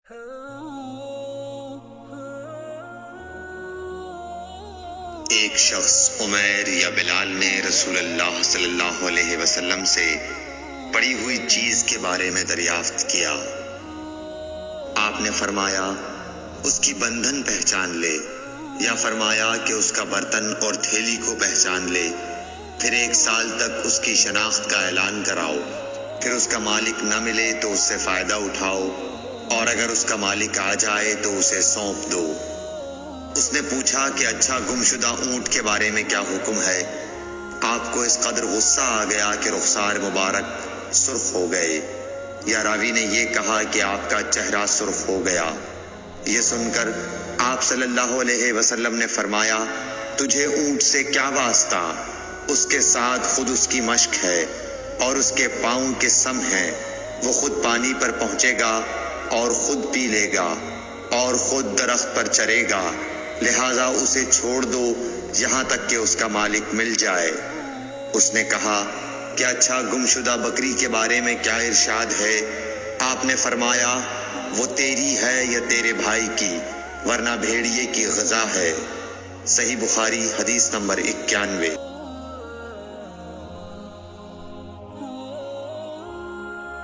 ایک شخص عمیر یا بلال نے رسول اللہ صلی اللہ علیہ وسلم سے پڑی ہوئی چیز کے بارے میں دریافت کیا۔ آپ نے فرمایا اس کی بندھن پہچان لے، یا فرمایا کہ اس کا برتن اور تھیلی کو پہچان لے، پھر 1 سال تک اس کی شناخت کا اعلان کراؤ، پھر اس کا مالک نہ ملے تو اس سے فائدہ اٹھاؤ، اور اگر اس کا مالک آ جائے تو اسے سونپ دو۔ اس نے پوچھا کہ اچھا گمشدہ اونٹ کے بارے میں کیا حکم ہے؟ آپ کو اس قدر غصہ آ گیا کہ رخسار مبارک سرخ ہو گئے، یا راوی نے یہ کہا کہ آپ کا چہرہ سرخ ہو گیا۔ یہ سن کر آپ صلی اللہ علیہ وسلم نے فرمایا، تجھے اونٹ سے کیا واسطہ؟ اس کے ساتھ خود اس کی مشق ہے اور اس کے پاؤں کے سم ہیں، وہ خود پانی پر پہنچے گا اور خود پی لے گا اور خود درخت پر چرے گا، لہذا اسے چھوڑ دو یہاں تک کہ اس کا مالک مل جائے۔ اس نے کہا کہ اچھا گمشدہ بکری کے بارے میں کیا ارشاد ہے؟ آپ نے فرمایا وہ تیری ہے یا تیرے بھائی کی، ورنہ بھیڑیے کی غذا ہے۔ صحیح بخاری حدیث نمبر 91۔